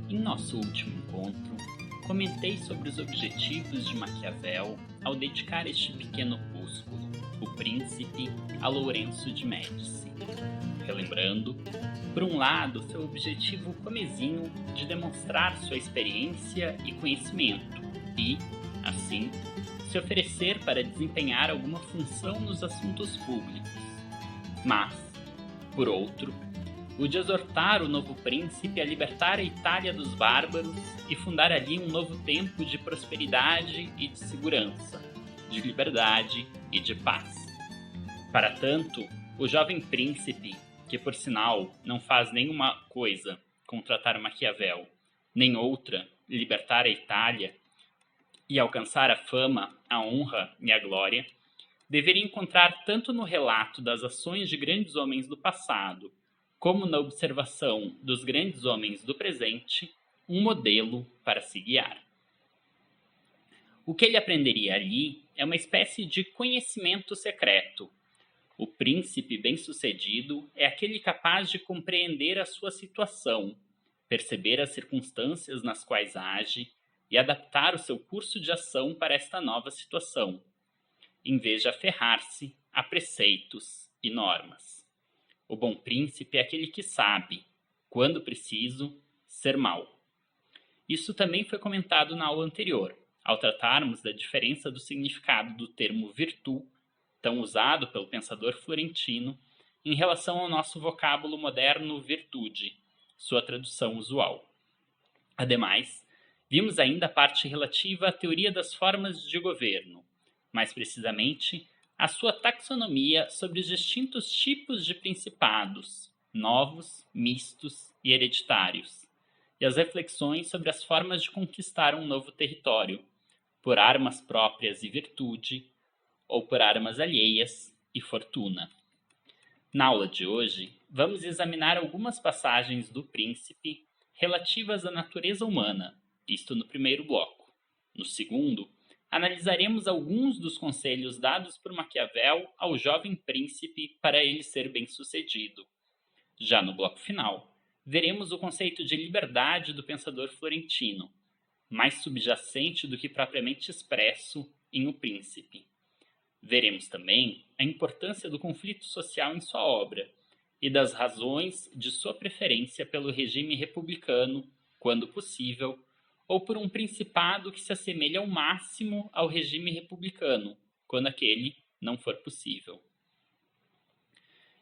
Em nosso último encontro, comentei sobre os objetivos de Maquiavel ao dedicar este pequeno opúsculo, O Príncipe, a Lourenço de Médici. Relembrando, por um lado, seu objetivo comezinho de demonstrar sua experiência e conhecimento e, assim, se oferecer para desempenhar alguma função nos assuntos públicos. Mas, por outro, o de exortar o novo príncipe a libertar a Itália dos bárbaros e fundar ali um novo tempo de prosperidade e de segurança, de liberdade e de paz. Para tanto, o jovem príncipe, que por sinal não faz nenhuma coisa contratar Maquiavel, nem outra libertar a Itália e alcançar a fama, a honra e a glória, deveria encontrar tanto no relato das ações de grandes homens do passado, como na observação dos grandes homens do presente, um modelo para se guiar. O que ele aprenderia ali é uma espécie de conhecimento secreto. O príncipe bem-sucedido é aquele capaz de compreender a sua situação, perceber as circunstâncias nas quais age e adaptar o seu curso de ação para esta nova situação, em vez de aferrar-se a preceitos e normas. O bom príncipe é aquele que sabe, quando preciso, ser mau. Isso também foi comentado na aula anterior, ao tratarmos da diferença do significado do termo virtu, tão usado pelo pensador florentino, em relação ao nosso vocábulo moderno virtude, sua tradução usual. Ademais, vimos ainda a parte relativa à teoria das formas de governo, mais precisamente, a sua taxonomia sobre os distintos tipos de principados, novos, mistos e hereditários, e as reflexões sobre as formas de conquistar um novo território, por armas próprias e virtude, ou por armas alheias e fortuna. Na aula de hoje, vamos examinar algumas passagens do Príncipe relativas à natureza humana, isto no primeiro bloco. No segundo, analisaremos alguns dos conselhos dados por Maquiavel ao jovem príncipe para ele ser bem-sucedido. Já no bloco final, veremos o conceito de liberdade do pensador florentino, mais subjacente do que propriamente expresso em O Príncipe. Veremos também a importância do conflito social em sua obra e das razões de sua preferência pelo regime republicano, quando possível, ou por um principado que se assemelha ao máximo ao regime republicano, quando aquele não for possível.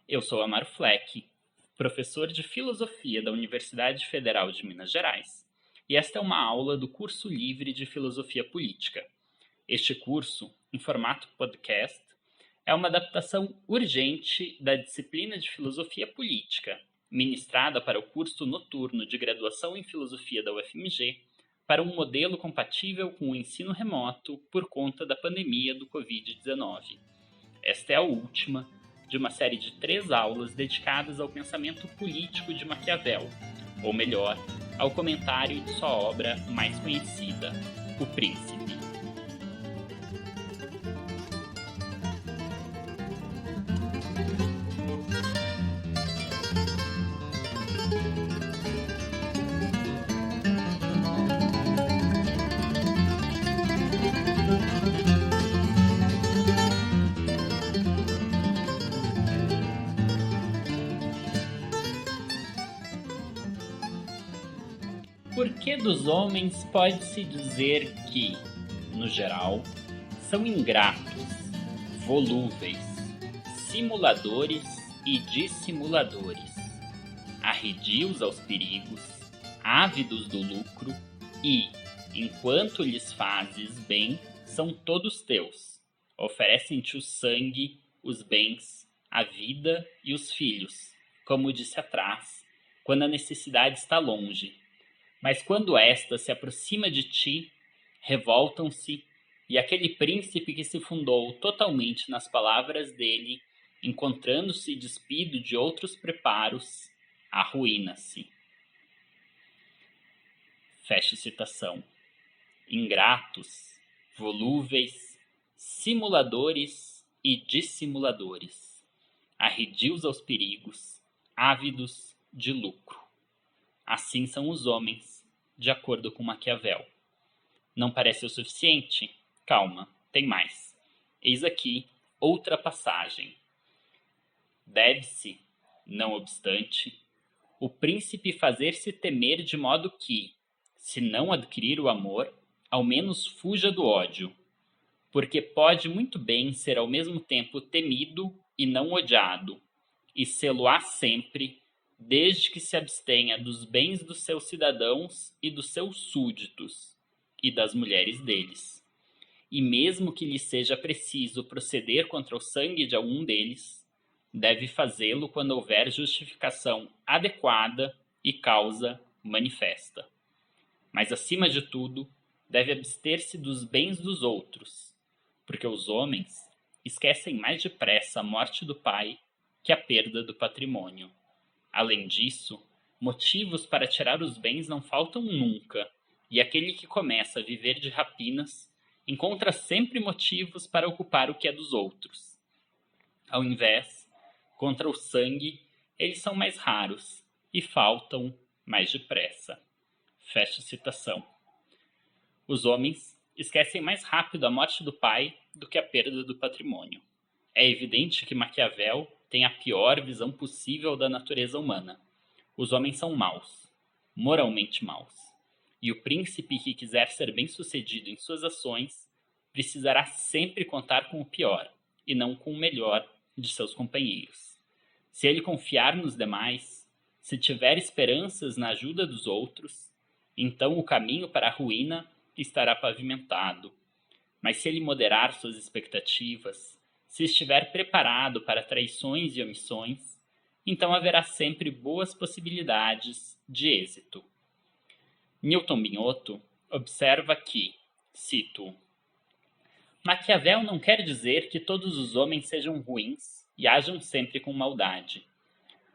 Eu sou Amaro Fleck, professor de Filosofia da Universidade Federal de Minas Gerais, e esta é uma aula do curso livre de Filosofia Política. Este curso, em formato podcast, é uma adaptação urgente da disciplina de Filosofia Política, ministrada para o curso noturno de graduação em Filosofia da UFMG, para um modelo compatível com o ensino remoto por conta da pandemia do Covid-19. Esta é a última de uma série de 3 aulas dedicadas ao pensamento político de Maquiavel, ou melhor, ao comentário de sua obra mais conhecida, O Príncipe. Por que dos homens pode-se dizer que, no geral, são ingratos, volúveis, simuladores e dissimuladores, arredios aos perigos, ávidos do lucro e, enquanto lhes fazes bem, são todos teus, oferecem-te o sangue, os bens, a vida e os filhos, como disse atrás, quando a necessidade está longe. Mas quando esta se aproxima de ti, revoltam-se, e aquele príncipe que se fundou totalmente nas palavras dele, encontrando-se despido de outros preparos, arruína-se. Fecha citação. Ingratos, volúveis, simuladores e dissimuladores, arredios aos perigos, ávidos de lucro. Assim são os homens, de acordo com Maquiavel. Não parece o suficiente? Calma, tem mais. Eis aqui outra passagem. Deve-se, não obstante, o príncipe fazer-se temer de modo que, se não adquirir o amor, ao menos fuja do ódio, porque pode muito bem ser ao mesmo tempo temido e não odiado, e sê-lo-á sempre, desde que se abstenha dos bens dos seus cidadãos e dos seus súditos, e das mulheres deles. E mesmo que lhe seja preciso proceder contra o sangue de algum deles, deve fazê-lo quando houver justificação adequada e causa manifesta. Mas, acima de tudo, deve abster-se dos bens dos outros, porque os homens esquecem mais depressa a morte do pai que a perda do patrimônio. Além disso, motivos para tirar os bens não faltam nunca, e aquele que começa a viver de rapinas encontra sempre motivos para ocupar o que é dos outros. Ao invés, contra o sangue, eles são mais raros e faltam mais depressa. Fecha citação. Os homens esquecem mais rápido a morte do pai do que a perda do patrimônio. É evidente que Maquiavel tem a pior visão possível da natureza humana. Os homens são maus, moralmente maus. E o príncipe que quiser ser bem-sucedido em suas ações precisará sempre contar com o pior e não com o melhor de seus companheiros. Se ele confiar nos demais, se tiver esperanças na ajuda dos outros, então o caminho para a ruína estará pavimentado. Mas se ele moderar suas expectativas, se estiver preparado para traições e omissões, então haverá sempre boas possibilidades de êxito. Newton Binotto observa que, cito, Maquiavel não quer dizer que todos os homens sejam ruins e ajam sempre com maldade.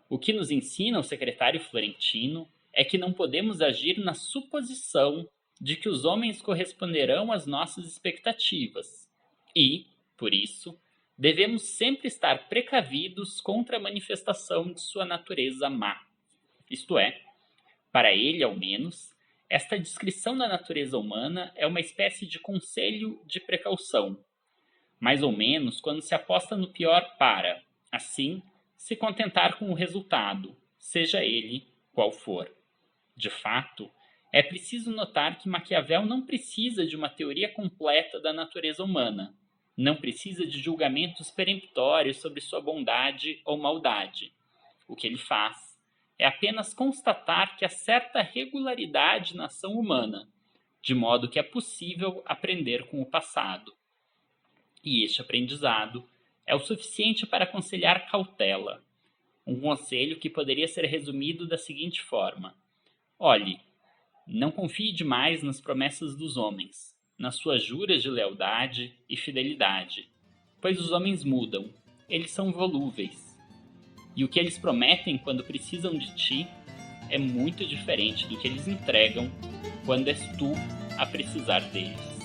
O que nos ensina o secretário Florentino é que não podemos agir na suposição de que os homens corresponderão às nossas expectativas e, por isso, devemos sempre estar precavidos contra a manifestação de sua natureza má. Isto é, para ele, ao menos, esta descrição da natureza humana é uma espécie de conselho de precaução, mais ou menos quando se aposta no pior para, assim, se contentar com o resultado, seja ele qual for. De fato, é preciso notar que Maquiavel não precisa de uma teoria completa da natureza humana, não precisa de julgamentos peremptórios sobre sua bondade ou maldade. O que ele faz é apenas constatar que há certa regularidade na ação humana, de modo que é possível aprender com o passado. E este aprendizado é o suficiente para aconselhar cautela. Um conselho que poderia ser resumido da seguinte forma: olhe, não confie demais nas promessas dos homens, nas suas juras de lealdade e fidelidade, pois os homens mudam, eles são volúveis. E o que eles prometem quando precisam de ti é muito diferente do que eles entregam quando és tu a precisar deles.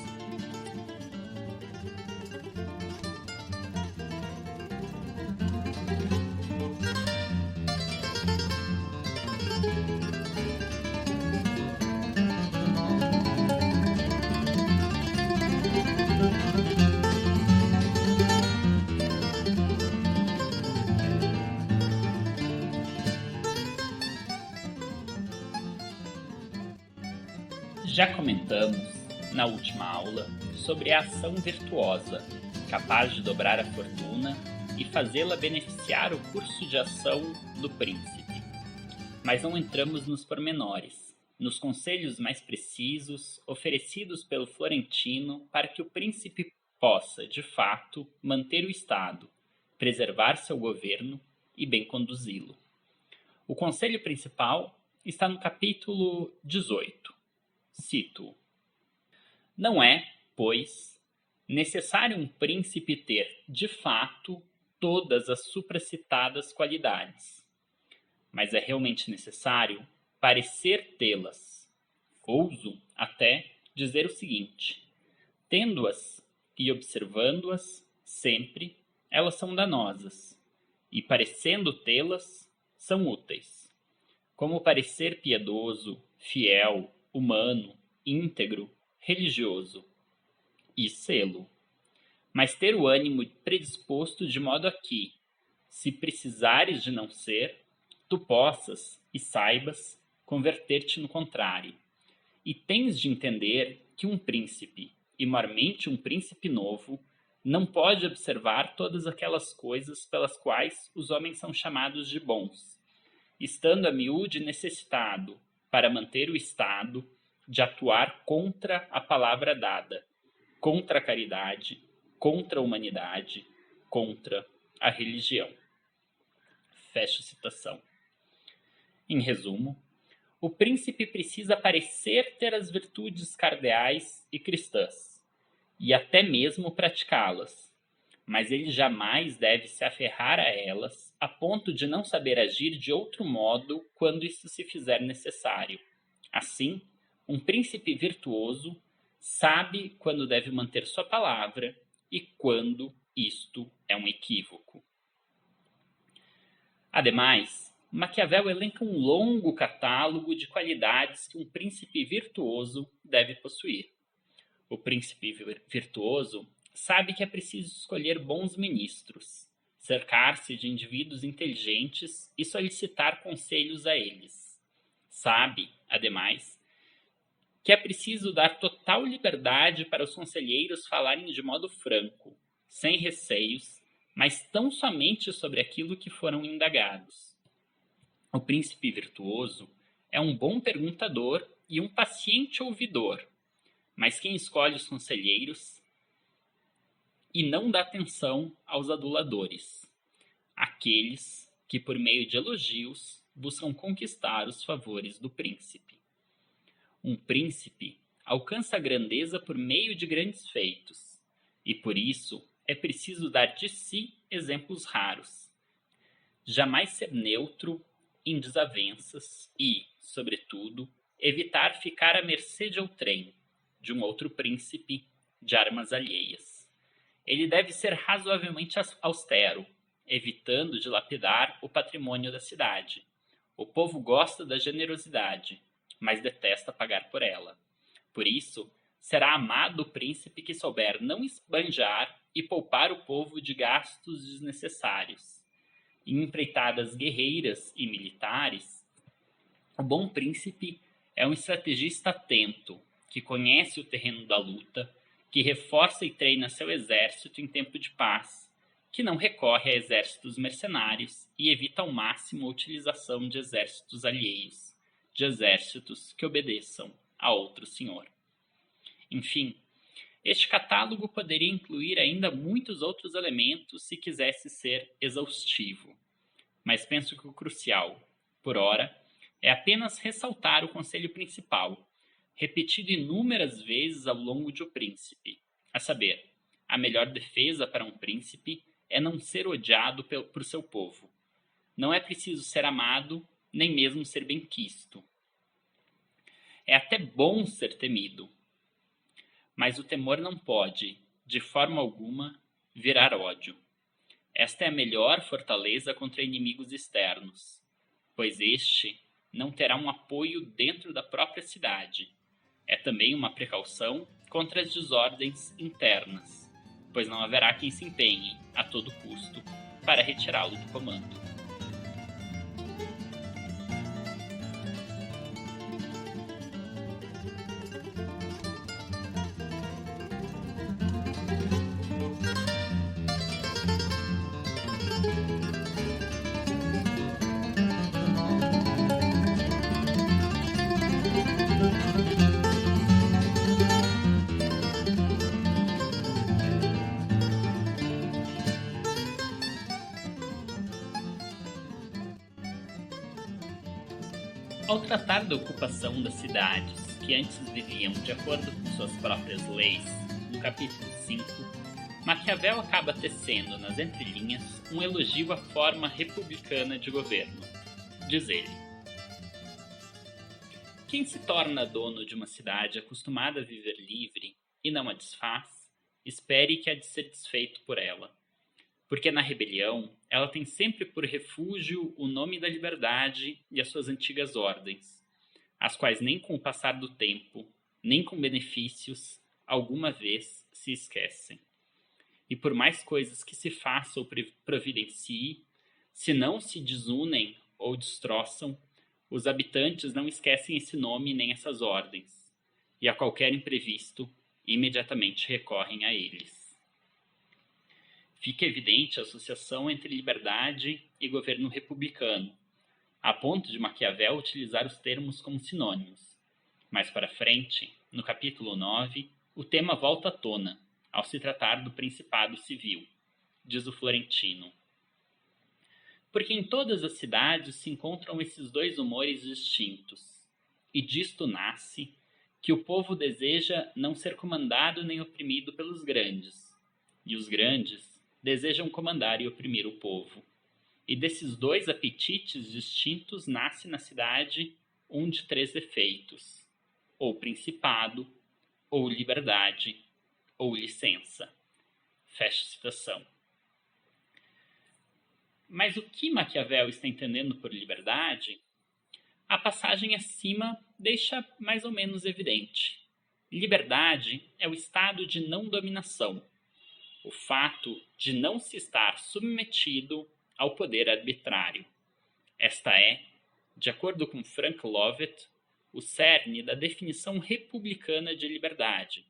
Já comentamos, na última aula, sobre a ação virtuosa, capaz de dobrar a fortuna e fazê-la beneficiar o curso de ação do príncipe. Mas não entramos nos pormenores, nos conselhos mais precisos oferecidos pelo Florentino para que o príncipe possa, de fato, manter o Estado, preservar seu governo e bem conduzi-lo. O conselho principal está no capítulo 18. Cito: não é, pois, necessário um príncipe ter, de fato, todas as supracitadas qualidades, mas é realmente necessário parecer tê-las. Ouso até dizer o seguinte: tendo-as e observando-as sempre, elas são danosas, e parecendo tê-las, são úteis. Como parecer piedoso, fiel, humano, íntegro, religioso, e sê-lo. Mas ter o ânimo predisposto de modo a que, se precisares de não ser, tu possas e saibas converter-te no contrário. E tens de entender que um príncipe, e maiormente um príncipe novo, não pode observar todas aquelas coisas pelas quais os homens são chamados de bons, estando a miúde necessitado, para manter o estado, de atuar contra a palavra dada, contra a caridade, contra a humanidade, contra a religião. Fecha citação. Em resumo, o príncipe precisa parecer ter as virtudes cardeais e cristãs, e até mesmo praticá-las, mas ele jamais deve se aferrar a elas a ponto de não saber agir de outro modo quando isso se fizer necessário. Assim, um príncipe virtuoso sabe quando deve manter sua palavra e quando isto é um equívoco. Ademais, Maquiavel elenca um longo catálogo de qualidades que um príncipe virtuoso deve possuir. O príncipe virtuoso sabe que é preciso escolher bons ministros, cercar-se de indivíduos inteligentes e solicitar conselhos a eles. Sabe, ademais, que é preciso dar total liberdade para os conselheiros falarem de modo franco, sem receios, mas tão somente sobre aquilo que foram indagados. O príncipe virtuoso é um bom perguntador e um paciente ouvidor, mas quem escolhe os conselheiros e não dá atenção aos aduladores, aqueles que, por meio de elogios, buscam conquistar os favores do príncipe. Um príncipe alcança a grandeza por meio de grandes feitos, e por isso é preciso dar de si exemplos raros. Jamais ser neutro em desavenças e, sobretudo, evitar ficar à mercê de outrem, de um outro príncipe, de armas alheias. Ele deve ser razoavelmente austero, evitando dilapidar o patrimônio da cidade. O povo gosta da generosidade, mas detesta pagar por ela. Por isso, será amado o príncipe que souber não esbanjar e poupar o povo de gastos desnecessários. Em empreitadas guerreiras e militares, o bom príncipe é um estrategista atento, que conhece o terreno da luta, que reforça e treina seu exército em tempo de paz, que não recorre a exércitos mercenários e evita ao máximo a utilização de exércitos alheios, de exércitos que obedeçam a outro senhor. Enfim, este catálogo poderia incluir ainda muitos outros elementos se quisesse ser exaustivo, mas penso que o crucial, por ora, é apenas ressaltar o conselho principal, repetido inúmeras vezes ao longo de O Príncipe, a saber, a melhor defesa para um príncipe é não ser odiado por seu povo. Não é preciso ser amado, nem mesmo ser benquisto. É até bom ser temido, mas o temor não pode, de forma alguma, virar ódio. Esta é a melhor fortaleza contra inimigos externos, pois este não terá um apoio dentro da própria cidade. É também uma precaução contra as desordens internas, pois não haverá quem se empenhe, a todo custo, para retirá-lo do comando. Ao tratar da ocupação das cidades que antes viviam de acordo com suas próprias leis, no capítulo 5, Maquiavel acaba tecendo nas entrelinhas um elogio à forma republicana de governo. Diz ele: quem se torna dono de uma cidade acostumada a viver livre e não a desfaz, espere que há de ser desfeito por ela. Porque na rebelião, ela tem sempre por refúgio o nome da liberdade e as suas antigas ordens, as quais nem com o passar do tempo, nem com benefícios, alguma vez se esquecem. E por mais coisas que se faça ou providencie, se não se desunem ou destroçam, os habitantes não esquecem esse nome nem essas ordens, e a qualquer imprevisto, imediatamente recorrem a eles. Fica evidente a associação entre liberdade e governo republicano, a ponto de Maquiavel utilizar os termos como sinônimos. Mais para frente, no capítulo 9, o tema volta à tona, ao se tratar do Principado Civil, diz o Florentino. Porque em todas as cidades se encontram esses dois humores distintos, e disto nasce que o povo deseja não ser comandado nem oprimido pelos grandes, e os grandes desejam comandar e oprimir o povo. E desses dois apetites distintos nasce na cidade um de três efeitos, ou principado, ou liberdade, ou licença. Fecha citação. Mas o que Maquiavel está entendendo por liberdade? A passagem acima deixa mais ou menos evidente. Liberdade é o estado de não dominação, o fato de não se estar submetido ao poder arbitrário. Esta é, de acordo com Frank Lovett, o cerne da definição republicana de liberdade,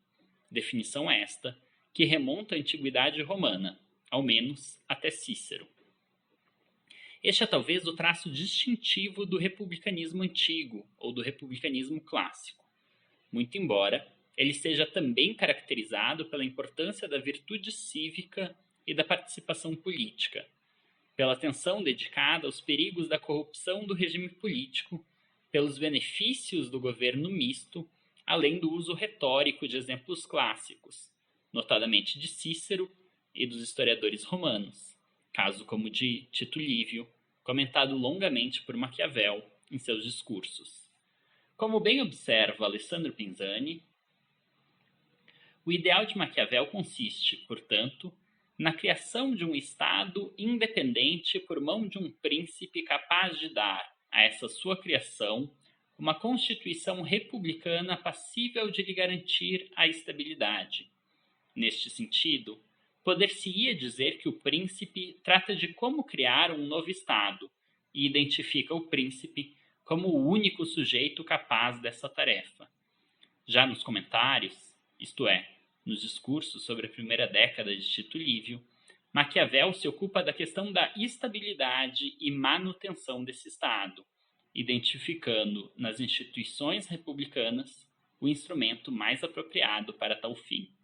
definição esta que remonta à antiguidade romana, ao menos até Cícero. Este é talvez o traço distintivo do republicanismo antigo ou do republicanismo clássico, muito embora ele seja também caracterizado pela importância da virtude cívica e da participação política, pela atenção dedicada aos perigos da corrupção do regime político, pelos benefícios do governo misto, além do uso retórico de exemplos clássicos, notadamente de Cícero e dos historiadores romanos, caso como de Tito Livio, comentado longamente por Maquiavel em seus discursos. Como bem observa Alessandro Pinzani, o ideal de Maquiavel consiste, portanto, na criação de um Estado independente por mão de um príncipe capaz de dar a essa sua criação uma constituição republicana passível de lhe garantir a estabilidade. Neste sentido, poder-se-ia dizer que o príncipe trata de como criar um novo Estado e identifica o príncipe como o único sujeito capaz dessa tarefa. Já nos comentários, isto é, nos discursos sobre a primeira década de Tito Livio, Maquiavel se ocupa da questão da estabilidade e manutenção desse Estado, identificando nas instituições republicanas o instrumento mais apropriado para tal fim.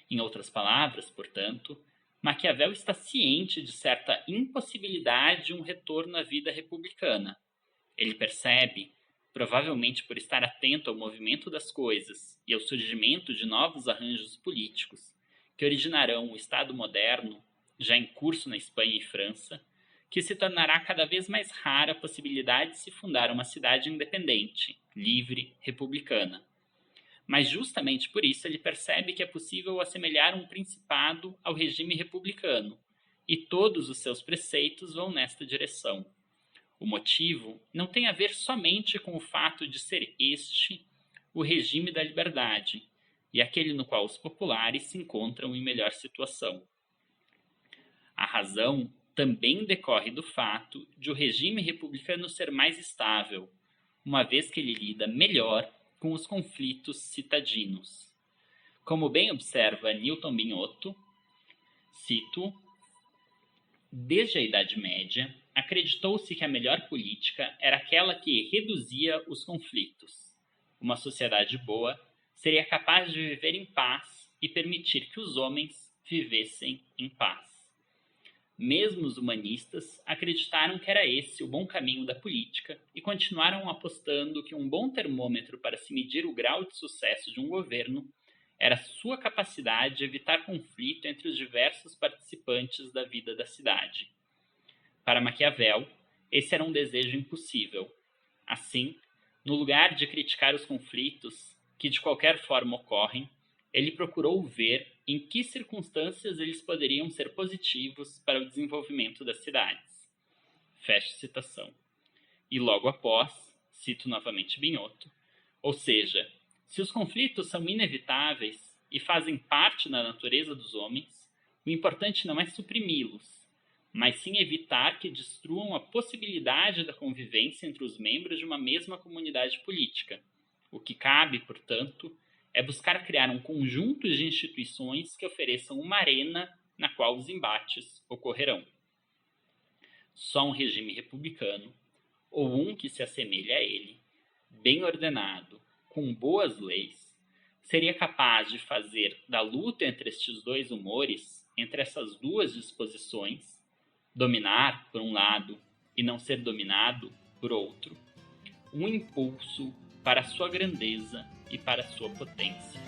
Em outras palavras, portanto, Maquiavel está ciente de certa impossibilidade de um retorno à vida republicana. Ele percebe, provavelmente por estar atento ao movimento das coisas e ao surgimento de novos arranjos políticos, que originarão o Estado moderno, já em curso na Espanha e França, que se tornará cada vez mais rara a possibilidade de se fundar uma cidade independente, livre, republicana. Mas justamente por isso ele percebe que é possível assemelhar um principado ao regime republicano, e todos os seus preceitos vão nesta direção. O motivo não tem a ver somente com o fato de ser este o regime da liberdade, e aquele no qual os populares se encontram em melhor situação. A razão também decorre do fato de o regime republicano ser mais estável, uma vez que ele lida melhor com os conflitos citadinos. Como bem observa Newton Binotto, cito, desde a Idade Média, acreditou-se que a melhor política era aquela que reduzia os conflitos. Uma sociedade boa seria capaz de viver em paz e permitir que os homens vivessem em paz. Mesmo os humanistas acreditaram que era esse o bom caminho da política e continuaram apostando que um bom termômetro para se medir o grau de sucesso de um governo era sua capacidade de evitar conflito entre os diversos participantes da vida da cidade. Para Maquiavel, esse era um desejo impossível. Assim, No lugar de criticar os conflitos que de qualquer forma ocorrem, ele procurou ver em que circunstâncias eles poderiam ser positivos para o desenvolvimento das cidades. Fecha citação. E logo após, cito novamente Binhoto, ou seja, se os conflitos são inevitáveis e fazem parte da natureza dos homens, o importante não é suprimi-los, mas sim evitar que destruam a possibilidade da convivência entre os membros de uma mesma comunidade política. O que cabe, portanto, é buscar criar um conjunto de instituições que ofereçam uma arena na qual os embates ocorrerão. Só um regime republicano, ou um que se assemelhe a ele, bem ordenado, com boas leis, seria capaz de fazer da luta entre estes dois humores, entre essas duas disposições, dominar por um lado e não ser dominado por outro, um impulso para a sua grandeza e para a sua potência.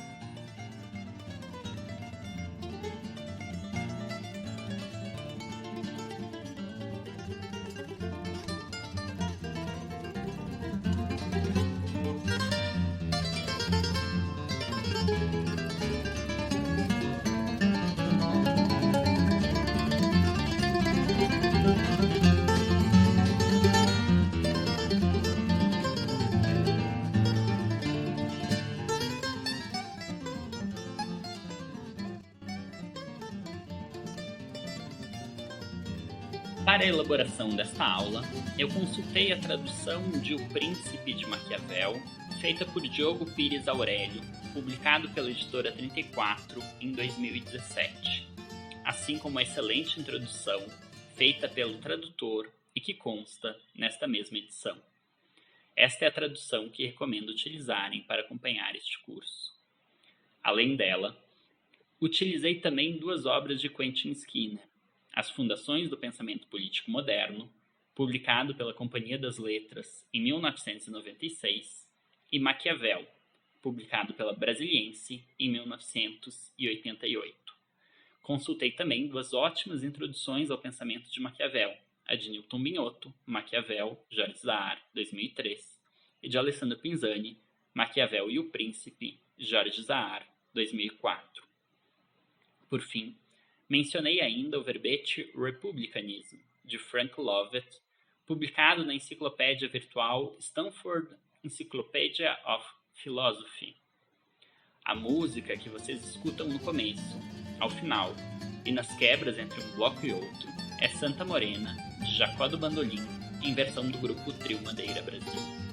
Para a elaboração desta aula, eu consultei a tradução de O Príncipe de Maquiavel, feita por Diogo Pires Aurélio, publicado pela editora 34 em 2017, assim como a excelente introdução feita pelo tradutor e que consta nesta mesma edição. Esta é a tradução que recomendo utilizarem para acompanhar este curso. Além dela, utilizei também duas obras de Quentin Skinner, As Fundações do Pensamento Político Moderno, publicado pela Companhia das Letras em 1996, e Maquiavel, publicado pela Brasiliense em 1988. Consultei também duas ótimas introduções ao pensamento de Maquiavel, a de Newton Binhoto, Maquiavel, Jorge Zahar, 2003, e de Alessandro Pinzani, Maquiavel e o Príncipe, Jorge Zahar, 2004. Por fim, mencionei ainda o verbete Republicanism, de Frank Lovett, publicado na enciclopédia virtual Stanford Encyclopedia of Philosophy. A música que vocês escutam no começo, ao final, e nas quebras entre um bloco e outro, é Santa Morena, de Jacó do Bandolim, em versão do grupo Trio Madeira Brasil.